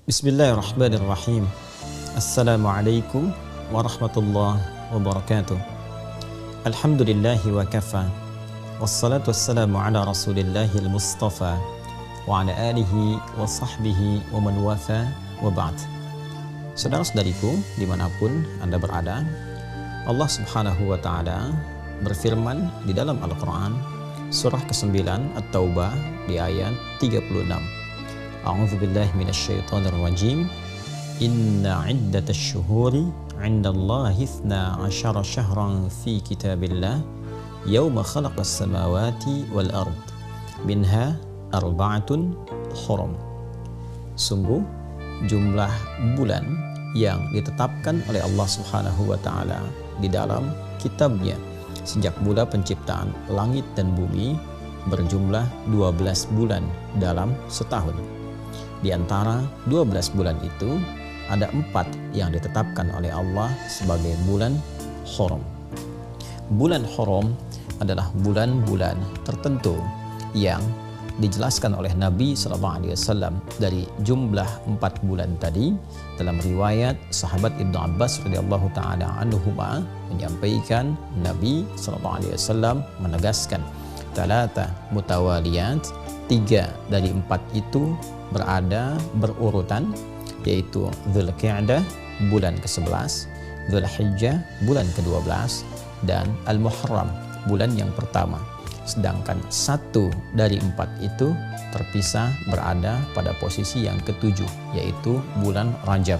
Bismillahirrahmanirrahim. Assalamualaikum warahmatullahi wabarakatuh. Alhamdulillahi wa kafa. Wassalatu wassalamu ala rasulillahil mustafa wa ala alihi wa sahbihi wa man wafa wa ba'd. Saudara-saudariku dimanapun Anda berada, Allah subhanahu wa ta'ala berfirman di dalam Al-Quran surah ke-9 At-Taubah di ayat 36. A'udzu billahi minasyaitonir rajim. Inna 'iddatasy syuhuri 'indallahi 12 syahran fi kitabillah yauma khalaqas samawati wal ard minha arba'atun hurum. Sungguh jumlah bulan yang ditetapkan oleh Allah Subhanahu wa taala di dalam kitabnya sejak mula penciptaan langit dan bumi berjumlah 12 bulan dalam setahun. Di antara 12 bulan itu ada 4 yang ditetapkan oleh Allah sebagai bulan Hurum. Bulan Hurum adalah bulan-bulan tertentu yang dijelaskan oleh Nabi SAW dari jumlah 4 bulan tadi. Dalam riwayat sahabat Ibnu Abbas radhiyallahu taala anhuma menyampaikan Nabi SAW menegaskan talata mutawaliyat, 3 dari 4 itu berada berurutan, yaitu Dzulqa'dah bulan ke-11, Dzulhijjah bulan ke-12, dan Al-Muharram bulan yang pertama. Sedangkan 1 dari 4 itu terpisah berada pada posisi yang ke-7, yaitu bulan Rajab.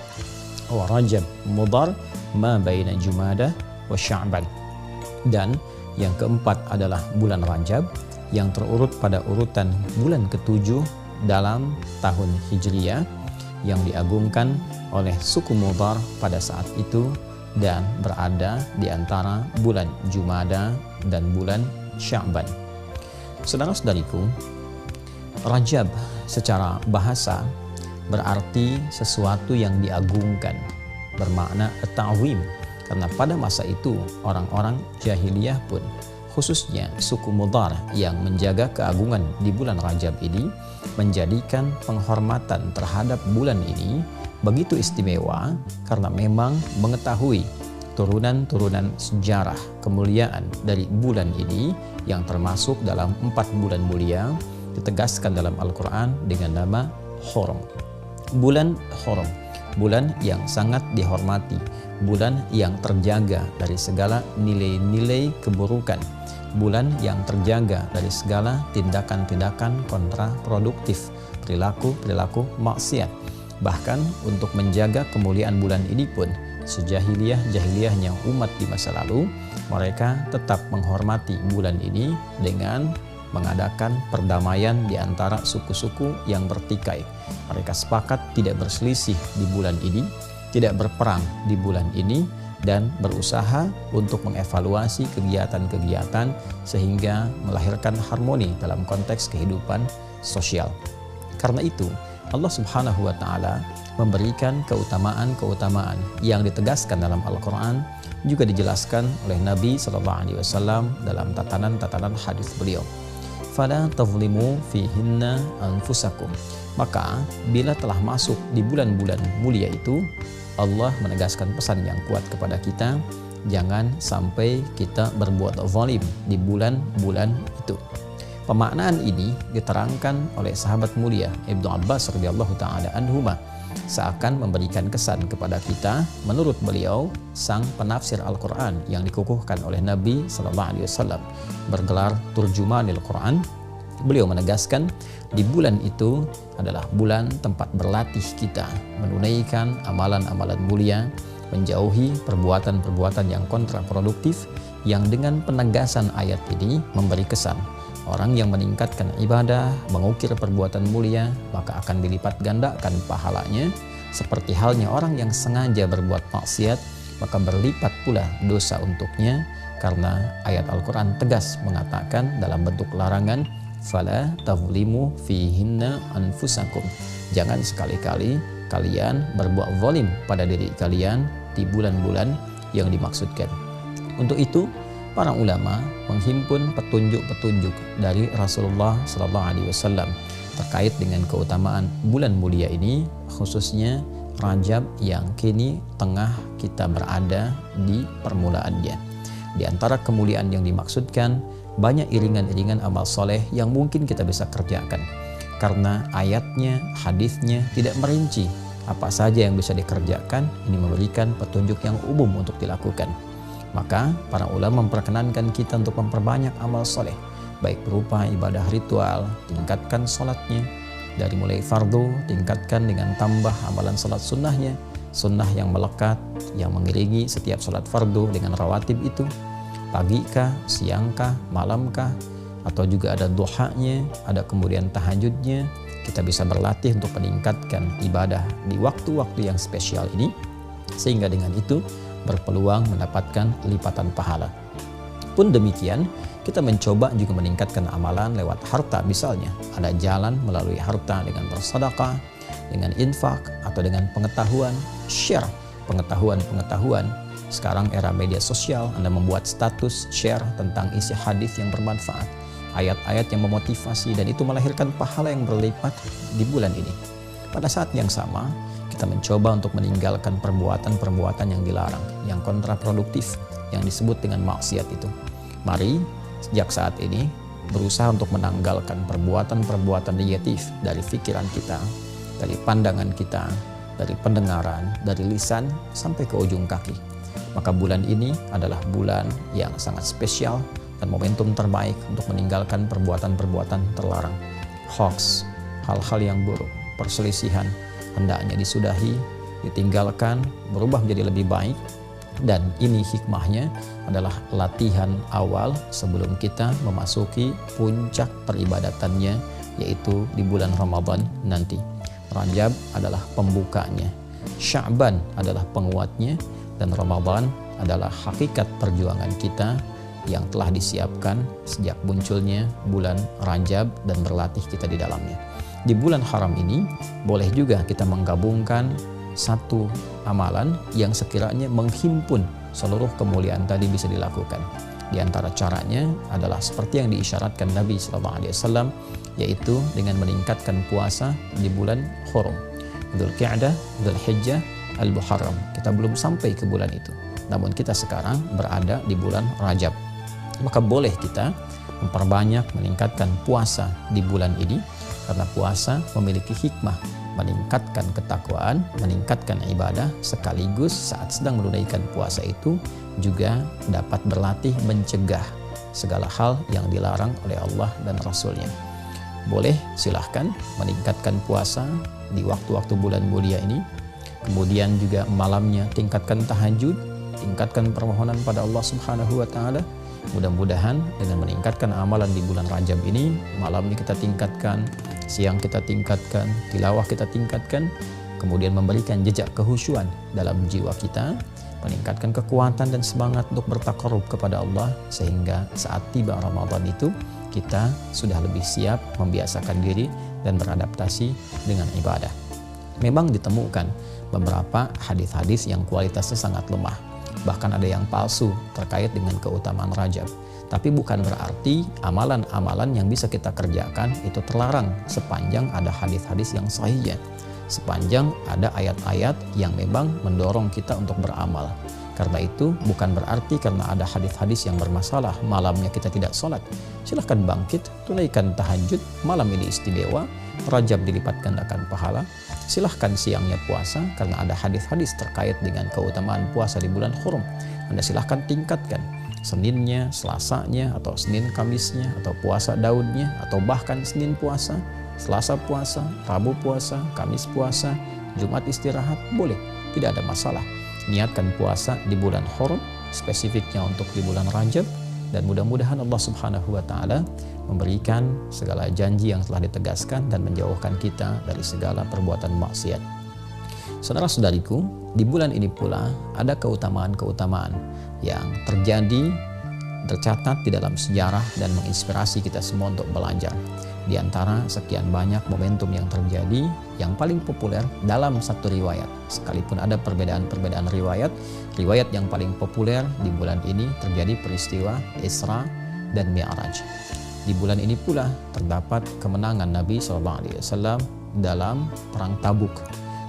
Rajab Mudhar ma baina Jumadah wa Sya'ban. Dan yang keempat adalah bulan Rajab yang terurut pada urutan bulan ke-7 dalam tahun Hijriyah yang diagungkan oleh suku Mudhar pada saat itu dan berada di antara bulan Jumada dan bulan Sya'ban. Saudara-saudariku, Rajab secara bahasa berarti sesuatu yang diagungkan, bermakna at-ta'zim, karena pada masa itu orang-orang jahiliyah pun, khususnya suku Mudhar yang menjaga keagungan di bulan Rajab ini, menjadikan penghormatan terhadap bulan ini begitu istimewa karena memang mengetahui turunan-turunan sejarah kemuliaan dari bulan ini yang termasuk dalam 4 bulan mulia ditegaskan dalam Al-Quran dengan nama Hurum. Bulan Hurum, bulan yang sangat dihormati, bulan yang terjaga dari segala nilai-nilai keburukan, bulan yang terjaga dari segala tindakan-tindakan kontraproduktif, perilaku-perilaku maksiat. Bahkan untuk menjaga kemuliaan bulan ini pun, sejahiliyah-jahiliyahnya umat di masa lalu, mereka tetap menghormati bulan ini dengan mengadakan perdamaian di antara suku-suku yang bertikai. Mereka sepakat tidak berselisih di bulan ini, tidak berperang di bulan ini, dan berusaha untuk mengevaluasi kegiatan-kegiatan sehingga melahirkan harmoni dalam konteks kehidupan sosial. Karena itu, Allah Subhanahu wa taala memberikan keutamaan-keutamaan yang ditegaskan dalam Al-Quran, juga dijelaskan oleh Nabi SAW dalam tatanan-tatanan hadis beliau. Fala tazlimu fihinna anfusakum. Maka bila telah masuk di bulan-bulan mulia itu, Allah menegaskan pesan yang kuat kepada kita, jangan sampai kita berbuat zalim di bulan-bulan itu. Pemaknaan ini diterangkan oleh sahabat mulia Ibnu Abbas radhiyallahu taala anhuma, seakan memberikan kesan kepada kita menurut beliau sang penafsir Al-Quran yang dikukuhkan oleh Nabi SAW bergelar Turjumanil Quran. Beliau menegaskan di bulan itu adalah bulan tempat berlatih kita menunaikan amalan-amalan mulia, menjauhi perbuatan-perbuatan yang kontraproduktif, yang dengan penegasan ayat ini memberi kesan orang yang meningkatkan ibadah, mengukir perbuatan mulia, maka akan dilipat gandakan pahalanya, seperti halnya orang yang sengaja berbuat maksiat, maka berlipat pula dosa untuknya, karena ayat Al-Quran tegas mengatakan dalam bentuk larangan, fala tazlimu fihinna anfusakum. Jangan sekali-kali kalian berbuat zalim pada diri kalian di bulan-bulan yang dimaksudkan. Untuk itu, para ulama menghimpun petunjuk-petunjuk dari Rasulullah SAW terkait dengan keutamaan bulan mulia ini, khususnya Rajab yang kini tengah kita berada di permulaannya. Di antara kemuliaan yang dimaksudkan, banyak iringan-iringan amal soleh yang mungkin kita bisa kerjakan. Karena ayatnya, hadisnya tidak merinci apa saja yang bisa dikerjakan, ini memberikan petunjuk yang umum untuk dilakukan. Maka para ulama memperkenankan kita untuk memperbanyak amal soleh, baik berupa ibadah ritual, tingkatkan sholatnya, dari mulai fardu, tingkatkan dengan tambah amalan sholat sunnahnya, sunnah yang melekat, yang mengiringi setiap sholat fardu dengan rawatib itu, pagi kah, siang kah, malam kah, atau juga ada duhanya, ada kemudian tahajudnya. Kita bisa berlatih untuk meningkatkan ibadah di waktu-waktu yang spesial ini, sehingga dengan itu berpeluang mendapatkan lipatan pahala. Pun demikian, kita mencoba juga meningkatkan amalan lewat harta. Misalnya, ada jalan melalui harta dengan bersedekah, dengan infak, atau dengan pengetahuan, share pengetahuan. Sekarang era media sosial, Anda membuat status, share tentang isi hadis yang bermanfaat, ayat-ayat yang memotivasi, dan itu melahirkan pahala yang berlipat di bulan ini. Pada saat yang sama, kita mencoba untuk meninggalkan perbuatan-perbuatan yang dilarang, yang kontraproduktif, yang disebut dengan maksiat itu. Mari sejak saat ini berusaha untuk menanggalkan perbuatan-perbuatan negatif dari pikiran kita, dari pandangan kita, dari pendengaran, dari lisan sampai ke ujung kaki. Maka bulan ini adalah bulan yang sangat spesial dan momentum terbaik untuk meninggalkan perbuatan-perbuatan terlarang. Hoax, hal-hal yang buruk, perselisihan hendaknya disudahi, ditinggalkan, berubah menjadi lebih baik. Dan ini hikmahnya adalah latihan awal sebelum kita memasuki puncak peribadatannya, yaitu di bulan Ramadan nanti. Rajab adalah pembukanya, Sya'ban adalah penguatnya, dan Ramadan adalah hakikat perjuangan kita yang telah disiapkan sejak munculnya bulan Rajab dan berlatih kita di dalamnya. Di bulan haram ini boleh juga kita menggabungkan satu amalan yang sekiranya menghimpun seluruh kemuliaan tadi bisa dilakukan. Di antara caranya adalah seperti yang diisyaratkan Nabi SAW, yaitu dengan meningkatkan puasa di bulan Hurum, Dzulqa'dah, Dzulhijjah, Al-Muharram. Kita belum sampai ke bulan itu, namun kita sekarang berada di bulan Rajab. Maka boleh kita memperbanyak meningkatkan puasa di bulan ini, karena puasa memiliki hikmah meningkatkan ketakwaan, meningkatkan ibadah, sekaligus saat sedang menunaikan puasa itu juga dapat berlatih mencegah segala hal yang dilarang oleh Allah dan Rasul-Nya. Boleh silahkan meningkatkan puasa di waktu-waktu bulan mulia ini, kemudian juga malamnya tingkatkan tahajud, tingkatkan permohonan pada Allah Subhanahu wa Ta'ala. Mudah-mudahan dengan meningkatkan amalan di bulan Rajab ini, malamnya kita tingkatkan, siang kita tingkatkan, tilawah kita tingkatkan, kemudian memberikan jejak kehusyuan dalam jiwa kita, meningkatkan kekuatan dan semangat untuk bertakarub kepada Allah, sehingga saat tiba Ramadan itu kita sudah lebih siap membiasakan diri dan beradaptasi dengan ibadah. Memang ditemukan beberapa hadis-hadis yang kualitasnya sangat lemah, bahkan ada yang palsu terkait dengan keutamaan Rajab. Tapi bukan berarti amalan-amalan yang bisa kita kerjakan itu terlarang sepanjang ada hadis-hadis yang sahihnya, sepanjang ada ayat-ayat yang memang mendorong kita untuk beramal. Karena itu bukan berarti karena ada hadis-hadis yang bermasalah malamnya kita tidak sholat. Silahkan bangkit, tunaikan tahajud, malam ini istimewa, Rajab dilipat gandakan pahala. Silahkan siangnya puasa karena ada hadis-hadis terkait dengan keutamaan puasa di bulan Hurum. Anda silahkan tingkatkan Seninnya, Selasanya, atau Senin Kamisnya, atau puasa Daudnya, atau bahkan Senin puasa, Selasa puasa, Rabu puasa, Kamis puasa, Jumat istirahat, boleh, tidak ada masalah. Niatkan puasa di bulan Hurum, spesifiknya untuk di bulan Rajab, dan mudah-mudahan Allah Subhanahu wa Ta'ala memberikan segala janji yang telah ditegaskan dan menjauhkan kita dari segala perbuatan maksiat. Saudara-saudariku, di bulan ini pula ada keutamaan-keutamaan yang terjadi, tercatat di dalam sejarah dan menginspirasi kita semua untuk belajar. Di antara sekian banyak momentum yang terjadi, yang paling populer dalam satu riwayat, sekalipun ada perbedaan-perbedaan riwayat yang paling populer di bulan ini terjadi peristiwa Isra dan Mi'raj. Di bulan ini pula terdapat kemenangan Nabi SAW dalam perang Tabuk.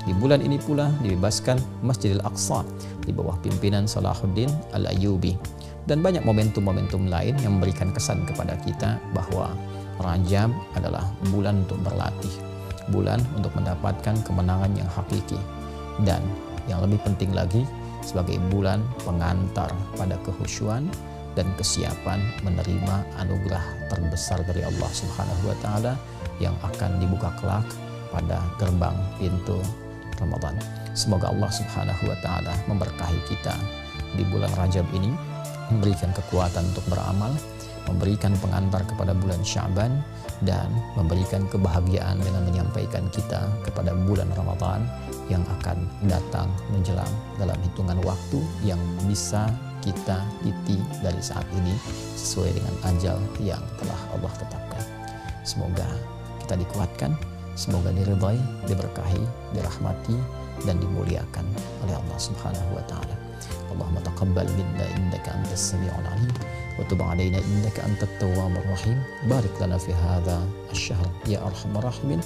Di bulan ini pula dibebaskan Masjidil Aqsa di bawah pimpinan Salahuddin Al-Ayyubi. Dan banyak momentum-momentum lain yang memberikan kesan kepada kita bahwa Rajab adalah bulan untuk berlatih, bulan untuk mendapatkan kemenangan yang hakiki, dan yang lebih penting lagi sebagai bulan pengantar pada kehusyuan dan kesiapan menerima anugerah terbesar dari Allah Subhanahu wa taala yang akan dibuka kelak pada gerbang pintu Ramadan. Semoga Allah Subhanahu wa taala memberkahi kita di bulan Rajab ini, memberikan kekuatan untuk beramal, memberikan pengantar kepada bulan Sya'ban, dan memberikan kebahagiaan dengan menyampaikan kita kepada bulan Ramadan yang akan datang menjelang dalam hitungan waktu yang bisa kita iti dari saat ini sesuai dengan ajal yang telah Allah tetapkan. Semoga kita dikuatkan, semoga diridhai, diberkahi, dirahmati, dan dimuliakan oleh Allah Subhanahu wa taala. Allahumma taqabbal minna innaka antas sami'ul 'alim wa tub 'alaina innaka antat tawwabur rahim. Barik lana fi hadha asy-syahr ya arhamar rahimin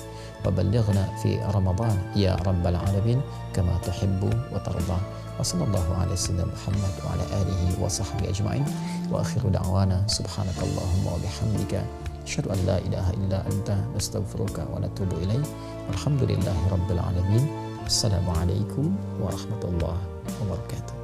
wa ballighna fi Ramadan ya rabbal alamin kama tuhibbu wa tarda. Wa sallallahu ala sayyidina Muhammad wa ala alihi wa sahbihi ajma'in. Wa akhiru da'wana subhanakallahumma wa bihamdika asyhadu an la ilaha illa anta nastaghfiruka wa natubu ilaik. Alhamdulillahi rabbil alamin. Assalamualaikum warahmatullahi wabarakatuh.